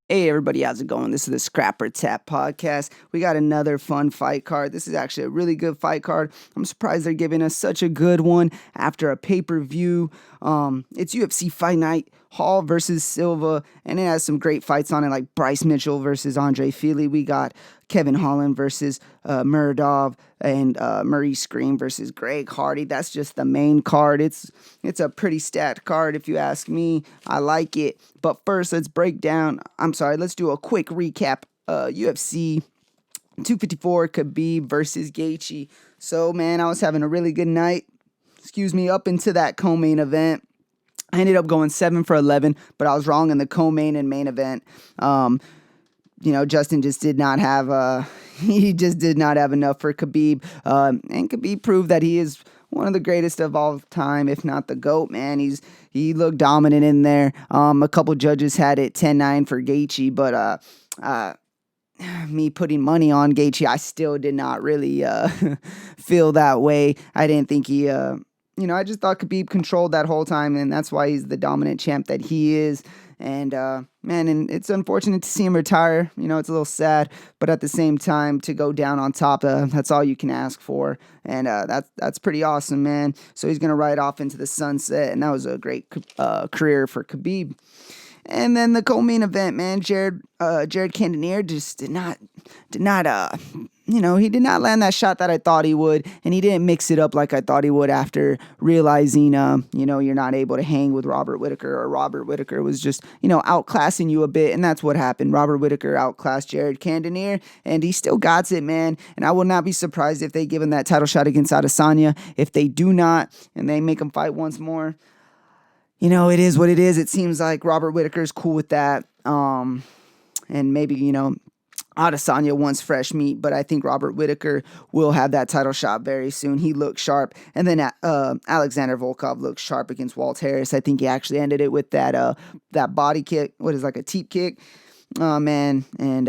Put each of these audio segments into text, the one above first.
Hey everybody, how's it going? This is the Scrapper Tap podcast. We got another fun fight card. This is actually a really good fight card. I'm surprised they're giving us such a good one after a pay-per-view. It's UFC Fight Night, Hall versus Silva, and it has some great fights on it, like Bryce Mitchell versus Andre Fili. We got Kevin Holland versus Muradov, and Maurice Scream versus Greg Hardy. That's just the main card. It's a pretty stacked card if you ask me. I like it. But first, let's let's do a quick recap. UFC 254 Khabib versus Gaethje. So, man, I was having a really good night. Up into that co-main event. I ended up going 7 for 11, but I was wrong in the co-main and main event. Justin just did not have he just did not have enough for Khabib. And Khabib proved that he is one of the greatest of all time, if not the GOAT, man. He looked dominant in there. A couple judges had it 10-9 for Gaethje, but me putting money on Gaethje, I still did not really feel that way. I didn't think he I just thought Khabib controlled that whole time, and that's why he's the dominant champ that he is. And and it's unfortunate to see him retire. It's a little sad, but at the same time, to go down on top, that's all you can ask for. And that's pretty awesome, man. So he's gonna ride off into the sunset, and that was a great career for Khabib. And then the co-main event, man, Jared Cannonier just did not he did not land that shot that I thought he would, and he didn't mix it up like I thought he would after realizing, you're not able to hang with Robert Whittaker, or Robert Whittaker was just, outclassing you a bit, and that's what happened. Robert Whittaker outclassed Jared Cannonier, and he still got it, man, and I will not be surprised if they give him that title shot against Adesanya. If they do not, and they make him fight once more, it is what it is. It seems like Robert Whittaker is cool with that, and maybe, Adesanya wants fresh meat, but I think Robert Whittaker will have that title shot very soon. He looks sharp. And then Alexander Volkov looks sharp against Walt Harris. I think he actually ended it with that body kick, like a teep kick. Man, and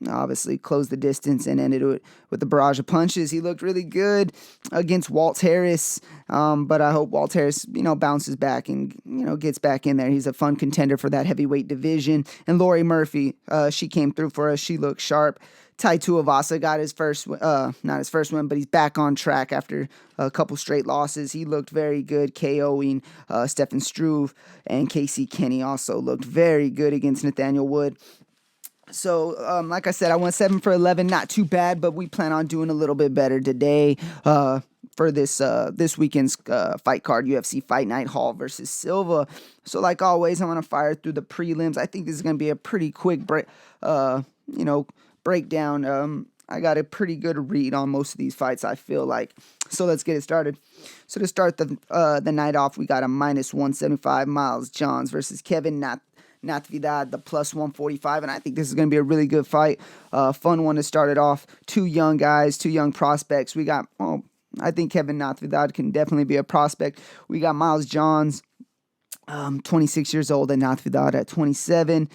obviously closed the distance and ended it with the barrage of punches. He looked really good against Walt Harris, but I hope Walt Harris, bounces back and, gets back in there. He's a fun contender for that heavyweight division. And Laurie Murphy, she came through for us. She looked sharp. Tai Tuivasa got his first, not his first win, but he's back on track after a couple straight losses. He looked very good, KOing Stefan Struve, and Casey Kenny also looked very good against Nathaniel Wood. So, like I said, I went 7 for 11, not too bad, but we plan on doing a little bit better today for this weekend's fight card, UFC Fight Night, Hall versus Silva. So, like always, I'm going to fire through the prelims. I think this is going to be a pretty quick breakdown. I got a pretty good read on most of these fights, I feel like. So let's get it started. So to start the night off, we got a -175 Miles Johns versus Kevin Natividad, the +145, and I think this is going to be a really good fight. Fun one to start it off. Two young guys, two young prospects. I think Kevin Natividad can definitely be a prospect. We got Miles Johns, 26 years old, and Natividad at 27.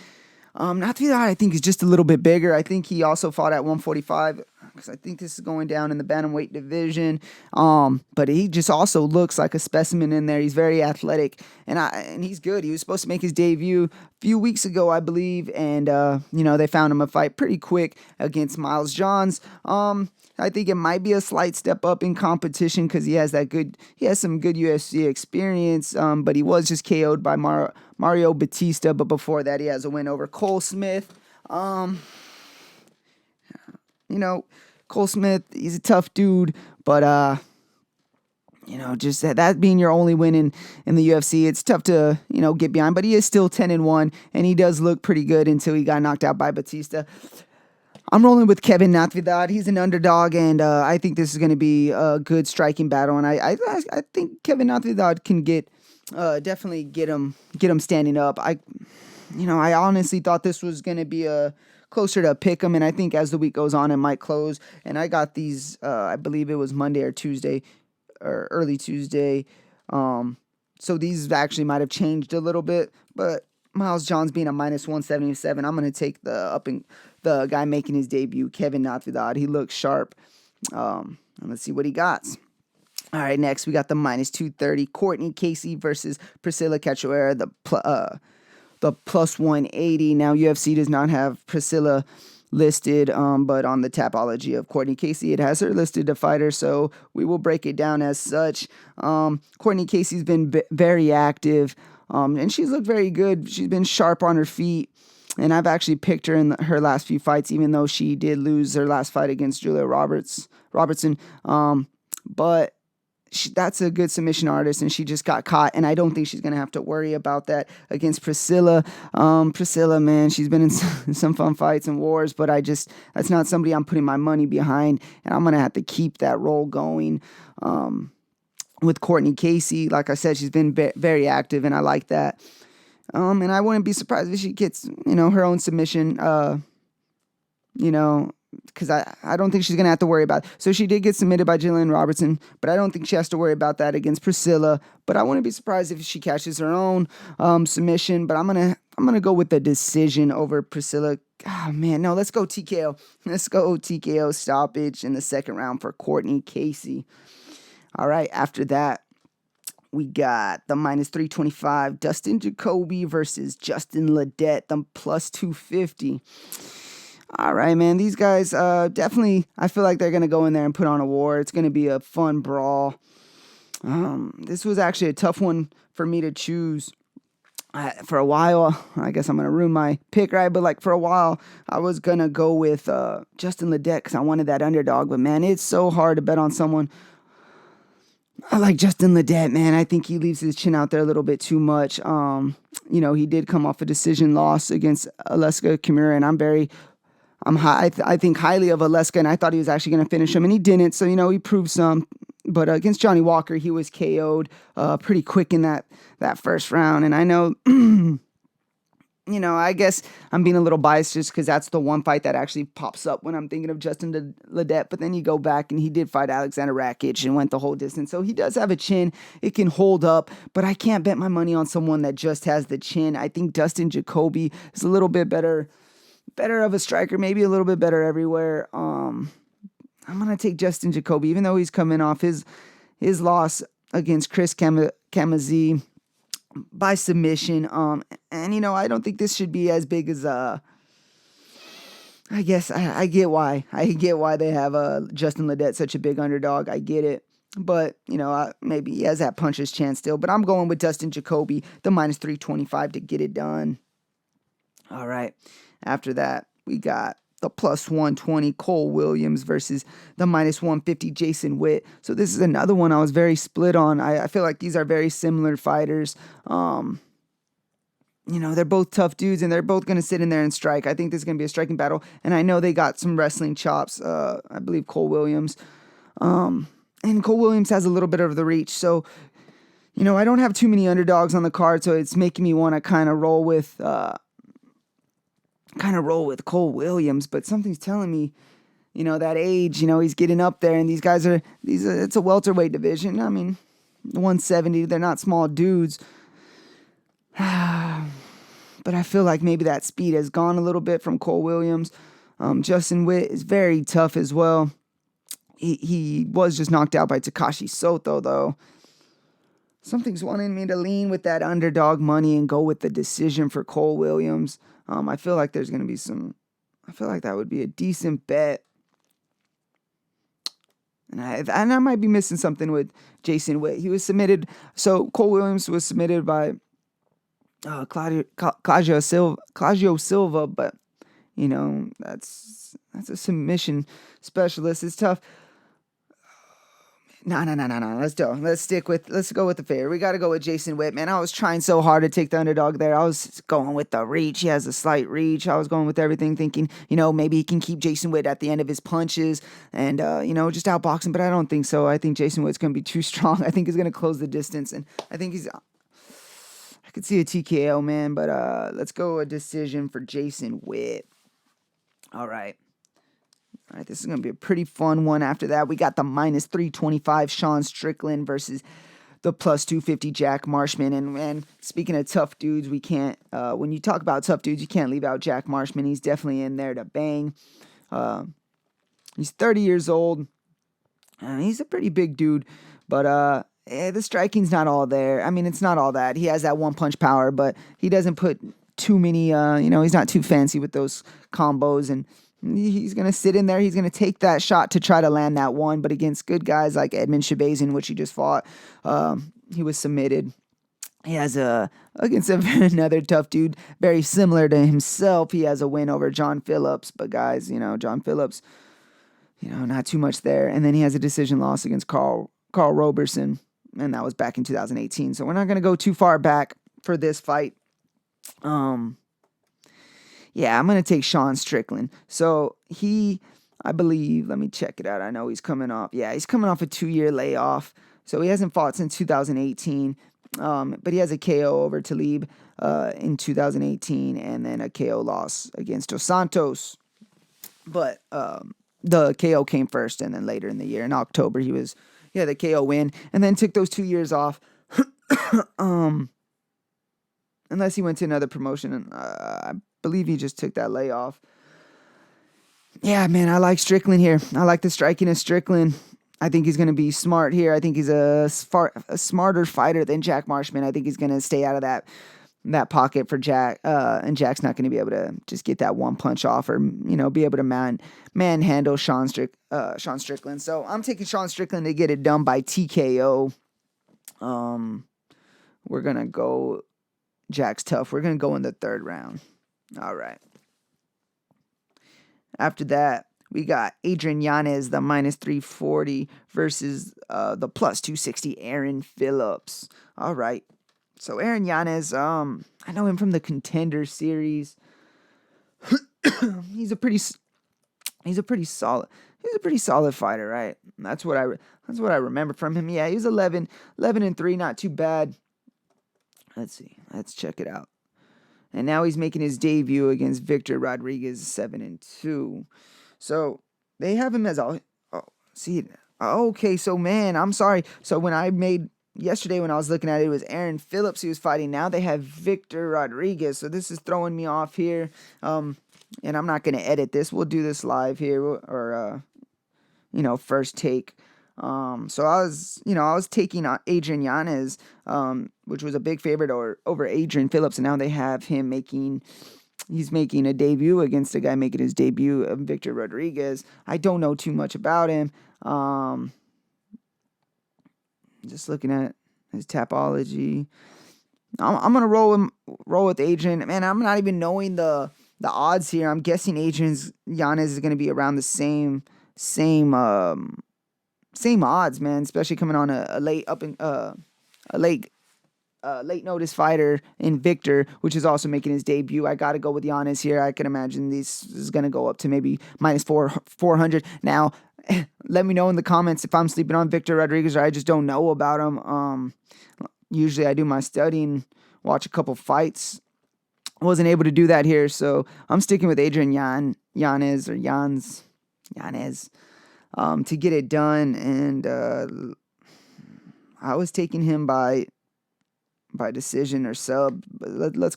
Natividad, I think, is just a little bit bigger. I think he also fought at 145, because I think this is going down in the bantamweight division. But he just also looks like a specimen in there. He's very athletic, and he's good. He was supposed to make his debut a few weeks ago, I believe, and they found him a fight pretty quick against Miles Johns. I think it might be a slight step up in competition because he has some good UFC experience, but he was just KO'd by Mario Batista, but before that he has a win over Cole Smith. Cole Smith, he's a tough dude, but just that being your only win in the UFC, it's tough to, get behind, but he is still 10-1, and he does look pretty good until he got knocked out by Batista. I'm rolling with Kevin Natividad. He's an underdog, and I think this is going to be a good striking battle. And I think Kevin Natividad can definitely get him standing up. I honestly thought this was going to be a closer to a pick 'em, and I think as the week goes on, it might close. And I got these. I believe it was Monday or Tuesday, or early Tuesday. So these actually might have changed a little bit, but Miles Johns being a -177, I'm going to take the guy making his debut, Kevin Natividad. He looks sharp. And let's see what he got. All right, next we got the -230, Courtney Casey versus Priscilla Cachoeira, the the plus 180. Now, UFC does not have Priscilla listed, but on the Tapology of Courtney Casey, it has her listed to fighter, so we will break it down as such. Courtney Casey's been very active, and she's looked very good. She's been sharp on her feet, and I've actually picked her in her last few fights, even though she did lose her last fight against Julia Robertson. But that's a good submission artist, and she just got caught, and I don't think she's going to have to worry about that against Priscilla. Priscilla, man, she's been in some fun fights and wars, but that's not somebody I'm putting my money behind, and I'm going to have to keep that role going. With Courtney Casey, like I said, she's been very active, and I like that. And I wouldn't be surprised if she gets, her own submission, because I don't think she's going to have to worry about it. So she did get submitted by Jillian Robertson, but I don't think she has to worry about that against Priscilla. But I wouldn't be surprised if she catches her own submission. But I'm gonna go with the decision over Priscilla. Oh, man, no, let's go TKO. Let's go TKO stoppage in the second round for Courtney Casey. All right, after that, we got the minus 325, Dustin Jacoby versus Justin Ledet, the plus 250. All right, man. These guys definitely, I feel like they're going to go in there and put on a war. It's going to be a fun brawl. This was actually a tough one for me to choose. For a while, I guess I'm going to ruin my pick, right? But for a while, I was going to go with Justin Ledet because I wanted that underdog. But, man, it's so hard to bet on someone. I like Justin Ledet, man. I think he leaves his chin out there a little bit too much. He did come off a decision loss against Aleska Kimura, and I think highly of Aleska, and I thought he was actually going to finish him, and he didn't. So, he proved some. But against Johnny Walker, he was KO'd pretty quick in that first round. And I know, I guess I'm being a little biased just because that's the one fight that actually pops up when I'm thinking of Justin Ledet. But then you go back, and he did fight Alexander Rakic and went the whole distance. So he does have a chin. It can hold up. But I can't bet my money on someone that just has the chin. I think Dustin Jacoby is a little bit better of a striker, maybe a little bit better everywhere. I'm going to take Justin Jacoby, even though he's coming off his loss against Chris Kamazee by submission. And I don't think this should be as big as, I guess I get why. I get why they have Justin Ledet such a big underdog. I get it. But, maybe he has that puncher's chance still. But I'm going with Dustin Jacoby, the minus 325 to get it done. All right. After that, we got the plus 120 Cole Williams versus the minus 150 Jason Witt. So this is another one I was very split on. I feel like these are very similar fighters. They're both tough dudes, and they're both going to sit in there and strike. I think this is going to be a striking battle, and I know they got some wrestling chops. I believe Cole Williams. And Cole Williams has a little bit of the reach. So, I don't have too many underdogs on the card, so it's making me want to kind of roll with Cole Williams, but something's telling me, that age, he's getting up there, and these guys it's a welterweight division. I mean, 170, they're not small dudes. But I feel like maybe that speed has gone a little bit from Cole Williams. Justin Witt is very tough as well. He was just knocked out by Takashi Soto, though. Something's wanting me to lean with that underdog money and go with the decision for Cole Williams. I feel like there's going to be I feel like that would be a decent bet. And I might be missing something with Jason Witt. He was submitted. So Cole Williams was submitted by Claudio Silva, but that's a submission specialist. It's tough. No. Let's go with the favorite. We got to go with Jason Witt, man. I was trying so hard to take the underdog there. I was going with the reach. He has a slight reach. I was going with everything thinking, maybe he can keep Jason Witt at the end of his punches and, just outbox him. But I don't think so. I think Jason Witt's going to be too strong. I think he's going to close the distance. And I think I could see a TKO, man. But let's go a decision for Jason Witt. All right, this is going to be a pretty fun one. After that, we got the minus 325 Sean Strickland versus the plus 250 Jack Marshman. And speaking of tough dudes, we can't, when you talk about tough dudes, you can't leave out Jack Marshman. He's definitely in there to bang. He's 30 years old. He's a pretty big dude, but the striking's not all there. I mean, it's not all that. He has that one punch power, but he doesn't put too many, he's not too fancy with those combos, and he's going to sit in there. He's going to take that shot to try to land that one, but against good guys like Edmund Shabazian, which he just fought, he was submitted. He has against another tough dude, very similar to himself. He has a win over John Phillips, but guys, John Phillips, not too much there. And then he has a decision loss against Carl Roberson, and that was back in 2018. So we're not going to go too far back for this fight. I'm going to take Sean Strickland. So I believe, let me check it out. I know he's coming off. Yeah, he's coming off a 2-year layoff. So he hasn't fought since 2018. But he has a KO over Talib in 2018, and then a KO loss against Dos Santos. But the KO came first, and then later in the year, in October, he had the KO win, and then took those 2 years off. Unless he went to another promotion, and I believe he just took that layoff. Yeah, man, I like Strickland here. I like the striking of Strickland. I think he's going to be smart here. I think he's a smarter fighter than Jack Marshman. I think he's going to stay out of that pocket for Jack, and Jack's not going to be able to just get that one punch off or be able to manhandle Sean Strickland. So I'm taking Sean Strickland to get it done by TKO. We're gonna go. Jack's tough. We're gonna go in the 3rd round. All right. After that, we got Adrian Yanez, the -340, versus the +260 Aaron Phillips. All right. So Aaron Yanez, I know him from the Contender series. He's a pretty solid fighter, right? That's what I remember from him. Yeah, he was 11-3, not too bad. Let's see. Let's check it out. And now he's making his debut against Victor Rodriguez, 7-2. So they have him as okay. So man, I'm sorry. So yesterday when I was looking at it, it was Aaron Phillips he was fighting. Now they have Victor Rodriguez. So this is throwing me off here. And I'm not gonna edit this. We'll do this live here, or first take. So I was taking Adrian Yanez, which was a big favorite over Adrian Phillips, and now they have him he's making a debut against a guy making his debut, Victor Rodriguez. I don't know too much about him. Just looking at his Tapology. I'm gonna roll with Adrian. Man, I'm not even knowing the odds here. I'm guessing Yanez is gonna be around the same odds, man. Especially coming on a late notice fighter in Victor, which is also making his debut. I got to go with Yanez here. I can imagine this is going to go up to maybe -400. Now, let me know in the comments if I'm sleeping on Victor Rodriguez or I just don't know about him. Usually I do my studying, watch a couple fights. I wasn't able to do that here, so I'm sticking with Adrian Yanez to get it done. And I was taking him by decision or sub. But let's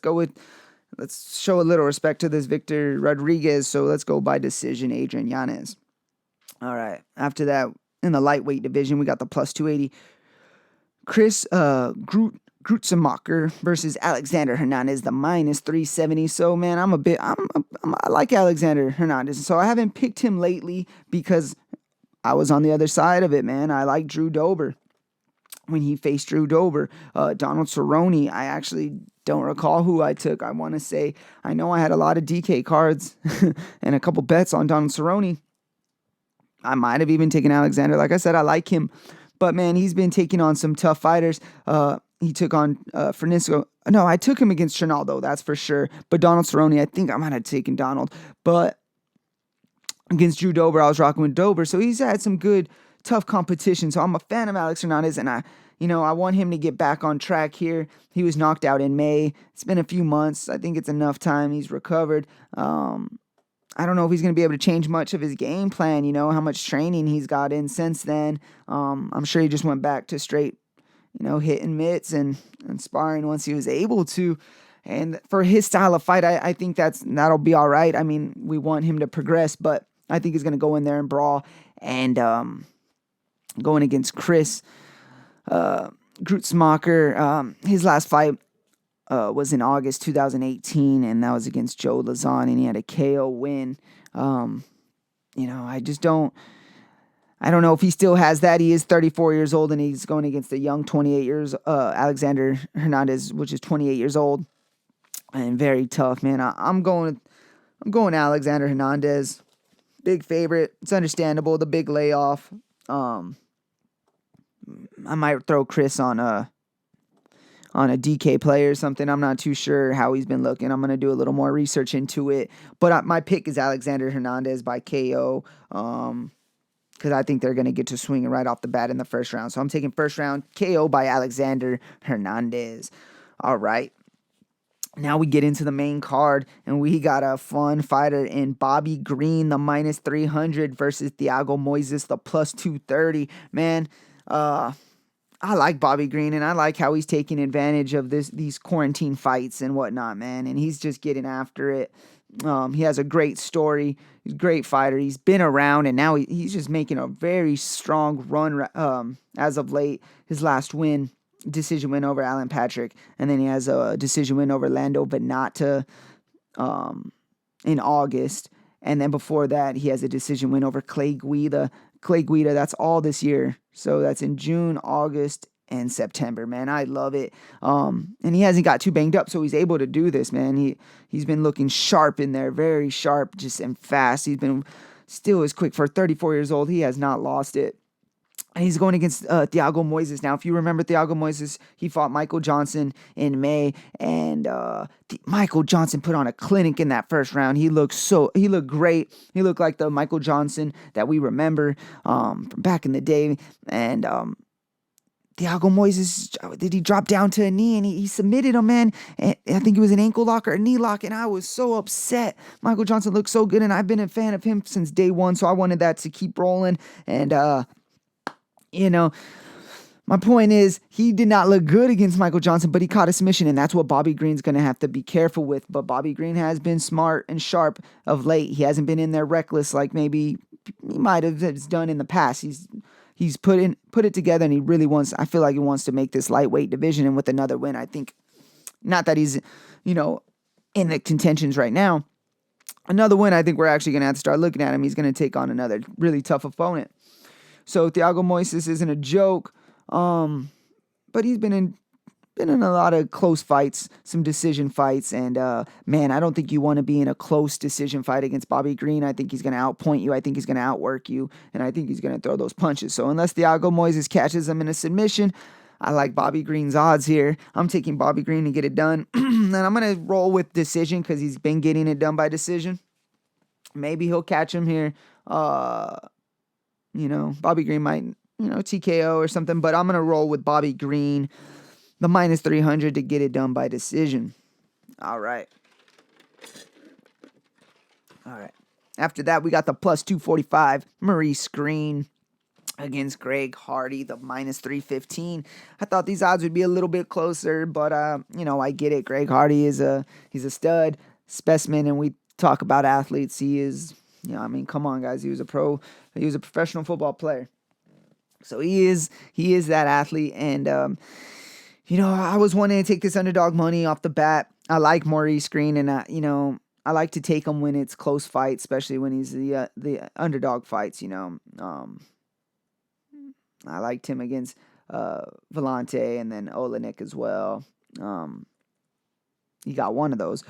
show a little respect to this Victor Rodriguez. So let's go by decision, Adrian Yanez. All right. After that, in the lightweight division, we got the +280 Chris Gruetzemacher versus Alexander Hernadez, the -370. So man, I like Alexander Hernadez. So I haven't picked him lately because I was on the other side of it, man. I like Drew Dober. When he faced Drew Dober, Donald Cerrone, I actually don't recall who I took. I want to say, I know I had a lot of DK cards and a couple bets on Donald Cerrone. I might have even taken Alexander. Like I said, I like him. But man, he's been taking on some tough fighters. He took on Francisco. No, I took him against Trinaldo, that's for sure. But Donald Cerrone, I think I might have taken Donald. But against Drew Dober, I was rocking with Dober. So he's had some good, tough competition. So I'm a fan of Alex Hernandez, and I want him to get back on track here. He was knocked out in May. It's been a few months. I think it's enough time. He's recovered. I don't know if he's going to be able to change much of his game plan, how much training he's got in since then. I'm sure he just went back to straight, hitting mitts and sparring once he was able to. And for his style of fight, I think that'll be all right. I mean, we want him to progress, but I think he's going to go in there and brawl. And going against Chris Gruetzemacher, his last fight was in August 2018, and that was against Joe Lazon, and he had a KO win. I don't know if he still has that. He is 34 years old, and he's going against a young 28 years, Alexander Hernandez, which is 28 years old, and very tough, man. I'm going Alexander Hernandez, big favorite. It's understandable, the big layoff. I might throw Chris on a DK play or something. I'm not too sure how he's been looking. I'm going to do a little more research into it. But my pick is Alexander Hernandez by KO. Because I think they're going to get to swinging right off the bat in the first round. So I'm taking first round KO by Alexander Hernandez. All right. Now we get into the main card, and we got a fun fighter in Bobby Green, the minus 300 versus Thiago Moises, the plus 230. Man, I like Bobby Green, and I like how he's taking advantage of these quarantine fights and whatnot, man. And he's just getting after it. He has a great story. He's a great fighter. He's been around, and now he's just making a very strong run as of late. His last win, decision win over Alan Patrick, and then he has a decision win over Lando Venata in August. And then before that, he has a decision win over Clay Guida. That's all this year. So that's in June, August, and September, man. I love it. And he hasn't got too banged up, so he's able to do this, man. He's been looking sharp in there, very sharp, just and fast. He's been still as quick for 34 years old. He has not lost it. And he's going against Thiago Moises. Now, if you remember Thiago Moises, he fought Michael Johnson in May, and Michael Johnson put on a clinic in that first round. He looked great. He looked like the Michael Johnson that we remember from back in the day. And Thiago Moises, did he drop down to a knee, and he submitted him, man. And I think it was an ankle lock or a knee lock, and I was so upset. Michael Johnson looked so good, and I've been a fan of him since day one, so I wanted that to keep rolling. And my point is, he did not look good against Michael Johnson, but he caught a submission, and that's what Bobby Green's going to have to be careful with. But Bobby Green has been smart and sharp of late. He hasn't been in there reckless like maybe he might have done in the past. He's put it together, and I feel like he wants to make this lightweight division, and with another win, I think, not that he's, in the contentions right now. Another win, I think we're actually going to have to start looking at him. He's going to take on another really tough opponent. So Thiago Moises isn't a joke, but he's been in a lot of close fights, some decision fights, and man, I don't think you want to be in a close decision fight against Bobby Green. I think he's going to outpoint you. I think he's going to outwork you, and I think he's going to throw those punches. So unless Thiago Moises catches him in a submission, I like Bobby Green's odds here. I'm taking Bobby Green to get it done, and I'm going to roll with decision because he's been getting it done by decision. Maybe he'll catch him here. Bobby Green might, TKO or something, but I'm going to roll with Bobby Green, the minus 300 to get it done by decision. All right. After that, we got the plus 245, Maurice Green against Greg Hardy, the minus 315. I thought these odds would be a little bit closer, but, I get it. Greg Hardy he's a stud specimen, and we talk about athletes. He is, come on, guys. He was a professional football player. So he is that athlete, and I was wanting to take this underdog money off the bat. I like Maurice Green, and I like to take him when it's close fights, especially when he's the underdog fights. I liked him against Vellante and then Olenek as well. He got one of those.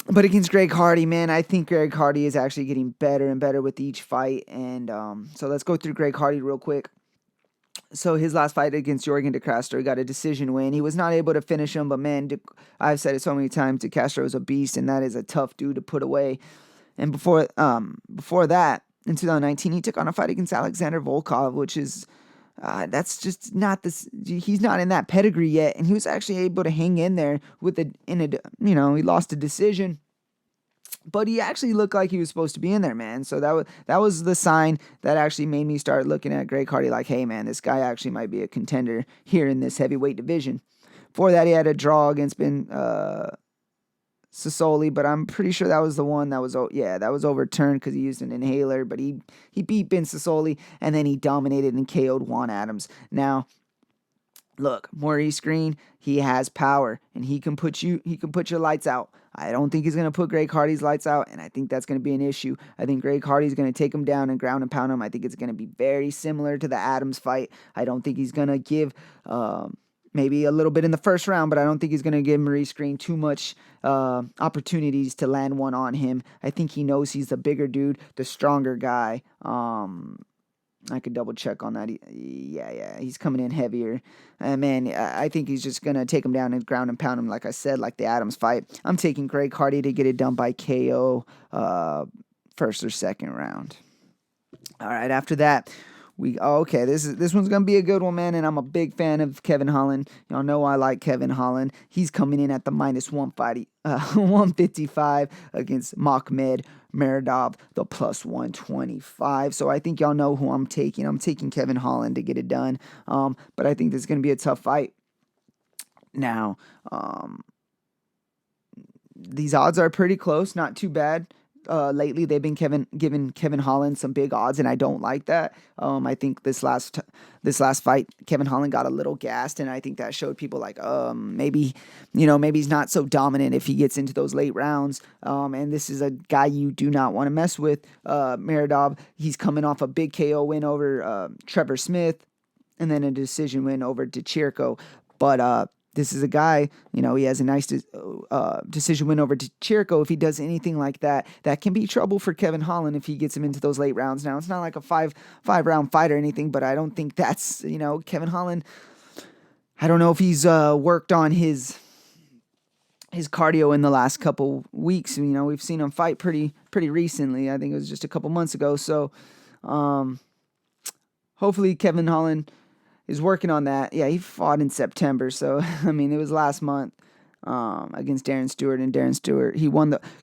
But against Greg Hardy, man, I think Greg Hardy is actually getting better and better with each fight. And so let's go through Greg Hardy real quick. So his last fight against Jorgen De Castro, he got a decision win. He was not able to finish him, but man, I've said it so many times, De Castro is a beast, and that is a tough dude to put away. And before that, in 2019, he took on a fight against Alexander Volkov, which is that's just not this. He's not in that pedigree yet, and he was actually able to hang in there he lost a decision, but he actually looked like he was supposed to be in there, man. So that was the sign that actually made me start looking at Greg Hardy like, hey, man, this guy actually might be a contender here in this heavyweight division. Before that, he had a draw against Sassoli, but I'm pretty sure that was the one that was overturned because he used an inhaler, but he beat Ben Sassoli, and then he dominated and KO'd Juan Adams. Now, Look, Maurice Green, he has power, and he can put your lights out. I don't think he's going to put Greg Hardy's lights out, and I think that's going to be an issue. I think Greg Hardy's going to take him down and ground and pound him. I think it's going to be very similar to the Adams fight. I don't think he's going to give maybe a little bit in the first round, but I don't think he's going to give Maurice Green too much opportunities to land one on him. I think he knows he's the bigger dude, the stronger guy. I could double check on that. Yeah, he's coming in heavier. Man, I think he's just going to take him down and ground and pound him, like I said, like the Adams fight. I'm taking Greg Hardy to get it done by KO first or second round. All right, after that, this one's going to be a good one, man, and I'm a big fan of Kevin Holland. Y'all know I like Kevin Holland. He's coming in at the minus 155 against Makhmed Muradov, the plus 125. So I think y'all know who I'm taking. I'm taking Kevin Holland to get it done. But I think this is going to be a tough fight. Now, these odds are pretty close, not too bad. Lately, they've been giving Kevin Holland some big odds, and I don't like that. I think this last fight, Kevin Holland got a little gassed, and I think that showed people like, maybe he's not so dominant if he gets into those late rounds. And this is a guy you do not want to mess with. Muradov, he's coming off a big KO win over Trevor Smith, and then a decision win over DeChirco. But this is a guy, he has a nice decision win over Chirico. If he does anything like that, that can be trouble for Kevin Holland if he gets him into those late rounds. Now, it's not like a five round fight or anything, but I don't think that's, Kevin Holland, I don't know if he's worked on his cardio in the last couple weeks. We've seen him fight pretty recently. I think it was just a couple months ago. So hopefully Kevin Holland is working on that. Yeah, he fought in September, so it was last month against Darren Stewart, and Darren Stewart,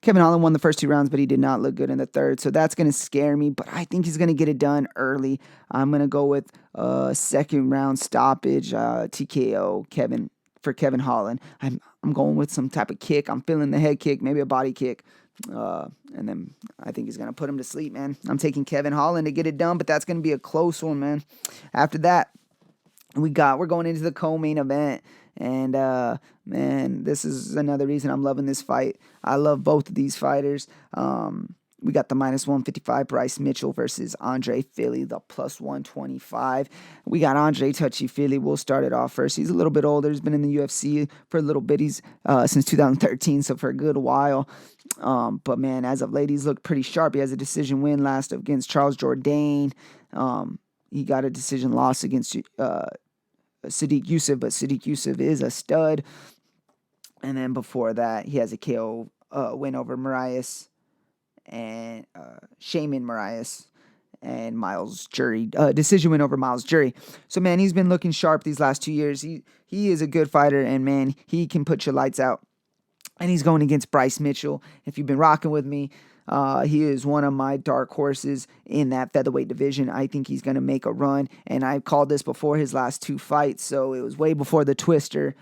Kevin Holland won the first 2 rounds, but he did not look good in the third, so that's going to scare me, but I think he's going to get it done early. I'm going to go with second round stoppage, TKO for Kevin Holland. I'm going with some type of kick. I'm feeling the head kick, maybe a body kick. And then I think he's going to put him to sleep, man. I'm taking Kevin Holland to get it done, but that's going to be a close one, man. After that, we're going into the co-main event, and man, this is another reason I'm loving this fight. I love both of these fighters. We got the minus 155 Bryce Mitchell versus Andre Fili, the plus 125. We got Andre Touchy Fili. We'll start it off first. He's a little bit older. He's been in the UFC for a little bit. He's since 2013, so for a good while. But man, as of late, he's looked pretty sharp. He has a decision win last against Charles Jourdain. He got a decision loss against Sadiq Youssef, but Sadiq Youssef is a stud. And then before that, he has a KO win over Moraes and Shaman Moraes and Miles Jury. Decision win over Miles Jury. So, man, he's been looking sharp these last 2 years. He is a good fighter, and, man, he can put your lights out. And he's going against Bryce Mitchell. If you've been rocking with me, he is one of my dark horses in that featherweight division. I think he's going to make a run, and I called this before his last 2 fights, so it was way before the Twister.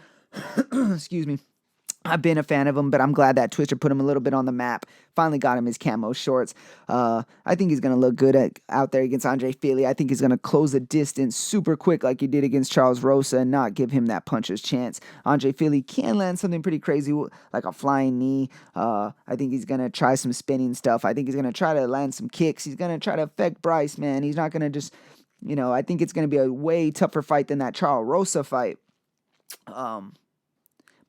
Excuse me. I've been a fan of him, but I'm glad that Twister put him a little bit on the map. Finally got him his camo shorts. I think he's going to look good out there against Andre Fili. I think he's going to close the distance super quick like he did against Charles Rosa and not give him that puncher's chance. Andre Fili can land something pretty crazy like a flying knee. I think he's going to try some spinning stuff. I think he's going to try to land some kicks. He's going to try to affect Bryce, man. He's not going to just, I think it's going to be a way tougher fight than that Charles Rosa fight.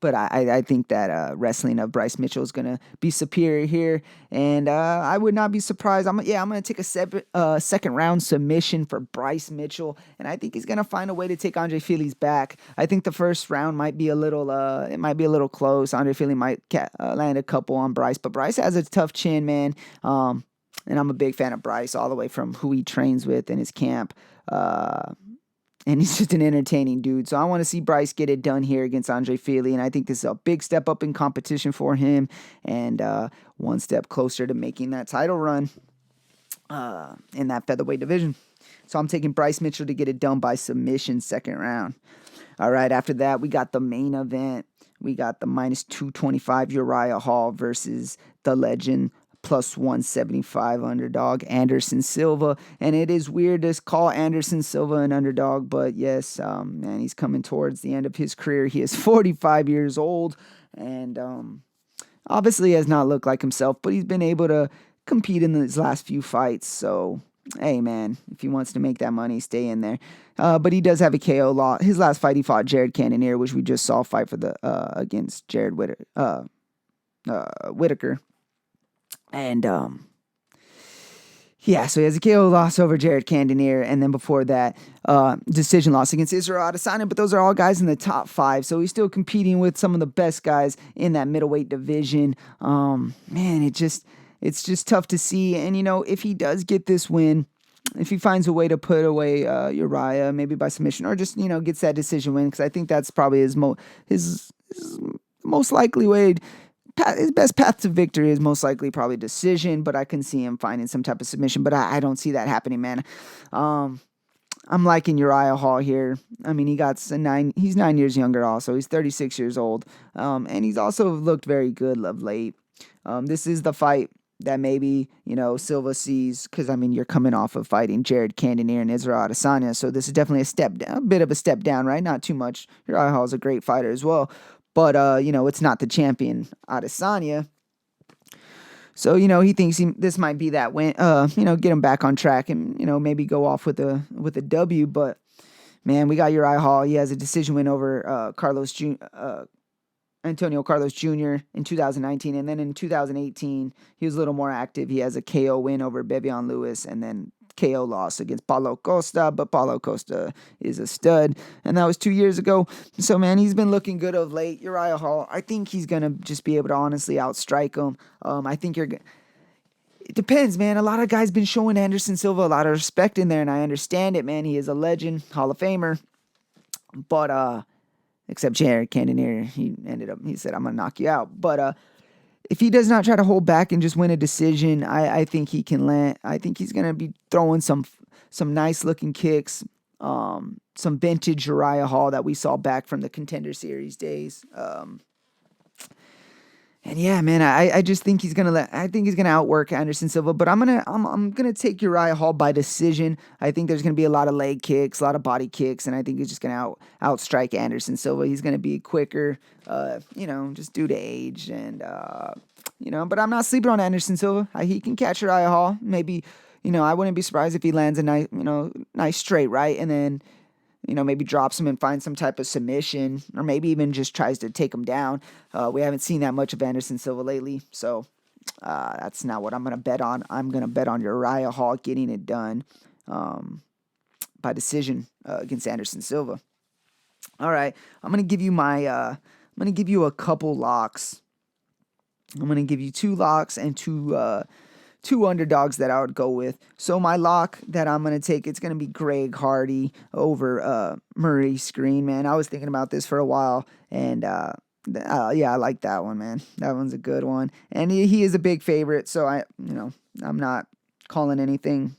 But I think that wrestling of Bryce Mitchell is going to be superior here. And I would not be surprised. I'm going to take a second round submission for Bryce Mitchell. And I think he's going to find a way to take Andre Fili's back. I think the first round might be a little close. Andre Fili might land a couple on Bryce. But Bryce has a tough chin, man. And I'm a big fan of Bryce all the way from who he trains with in his camp. And he's just an entertaining dude. So I want to see Bryce get it done here against Andre Fili. And I think this is a big step up in competition for him. And one step closer to making that title run in that featherweight division. So I'm taking Bryce Mitchell to get it done by submission second round. All right, after that, we got the main event. We got the minus 225 Uriah Hall versus the legend plus 175 underdog, Anderson Silva. And it is weird to call Anderson Silva an underdog, but yes, man, he's coming towards the end of his career. He is 45 years old, and obviously has not looked like himself, but he's been able to compete in his last few fights. So, hey, man, if he wants to make that money, stay in there. But he does have a KO loss. His last fight, he fought Jared Cannonier, which we just saw fight for the against Jared Whittaker. And yeah, so he has a KO loss over Jared Cannonier, and then before that, decision loss against Israel Adesanya. But those are all guys in the top 5, so he's still competing with some of the best guys in that middleweight division. Man, it's just tough to see. And if he does get this win, if he finds a way to put away Uriah, maybe by submission, or just gets that decision win, because I think that's probably his most likely way. His best path to victory is most likely probably decision, but I can see him finding some type of submission, but I don't see that happening, man. I'm liking Uriah Hall here. I mean, he's 9 years younger also. He's 36 years old, and he's also looked very good of late. This is the fight that maybe, Silva sees, because, I mean, you're coming off of fighting Jared Cannonier and Israel Adesanya, so this is definitely a bit of a step down, right? Not too much. Uriah Hall is a great fighter as well. But, it's not the champion Adesanya. So, he thinks this might be that win, get him back on track and, maybe go off with a W. But, man, we got Uriah Hall. He has a decision win over Antonio Carlos Jr. in 2019. And then in 2018, he was a little more active. He has a KO win over Bevion Lewis, and then KO loss against Paulo Costa, but Paulo Costa is a stud, and that was 2 years ago. So, man, he's been looking good of late. Uriah Hall, I think he's going to just be able to honestly outstrike him. I think it depends, man. A lot of guys been showing Anderson Silva a lot of respect in there, and I understand it, man. He is a legend, Hall of Famer, but, except Jared Cannonier, he said, I'm going to knock you out, but, if he does not try to hold back and just win a decision, I think he can land. I think he's going to be throwing some nice-looking kicks, some vintage Uriah Hall that we saw back from the Contender Series days. And yeah, man, I just think he's gonna outwork Anderson Silva, but I'm gonna take Uriah Hall by decision. I think there's gonna be a lot of leg kicks, a lot of body kicks, and I think he's just gonna outstrike Anderson Silva. He's gonna be quicker, just due to age, and but I'm not sleeping on Anderson Silva. He can catch Uriah Hall. Maybe, I wouldn't be surprised if he lands a nice straight right, and then, maybe drops him and finds some type of submission, or maybe even just tries to take him down. We haven't seen that much of Anderson Silva lately, so that's not what I'm going to bet on. I'm going to bet on Uriah Hall getting it done by decision against Anderson Silva. All right, I'm going to give you a couple locks. I'm going to give you 2 locks and two underdogs that I would go with. So my lock that I'm going to take, it's going to be Greg Hardy over Murray Screen, man. I was thinking about this for a while, and yeah, I like that one, man. That one's a good one. And he is a big favorite, so I'm not calling anything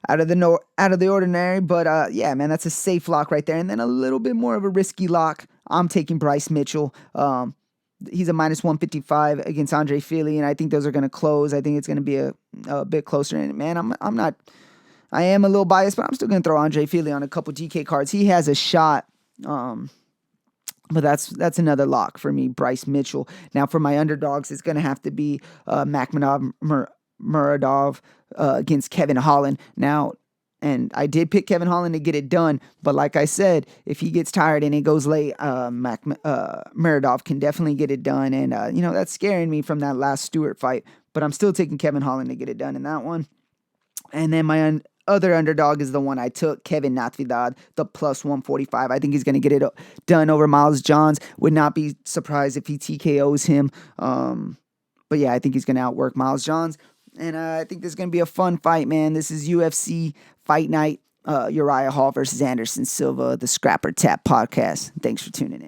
out of the ordinary, but yeah, man, that's a safe lock right there. And then a little bit more of a risky lock. I'm taking Bryce Mitchell. He's a minus 155 against Andre Fili, and I think those are going to close. I think it's going to be a bit closer. And man, I am a little biased, but I'm still going to throw Andre Fili on a couple DK cards. He has a shot, but that's another lock for me, Bryce Mitchell. Now for my underdogs, it's going to have to be Muradov against Kevin Holland. Now, and I did pick Kevin Holland to get it done, but like I said, if he gets tired and it goes late, Muradov can definitely get it done, and that's scaring me from that last Stewart fight. But I'm still taking Kevin Holland to get it done in that one. And then my other underdog is the one I took, Kevin Natividad, the plus 145. I think he's going to get it done over Miles Johns. Would not be surprised if he TKOs him. But yeah, I think he's going to outwork Miles Johns. And I think this is going to be a fun fight, man. This is UFC Fight Night, Uriah Hall versus Anderson Silva, the Scrapper Tap podcast. Thanks for tuning in.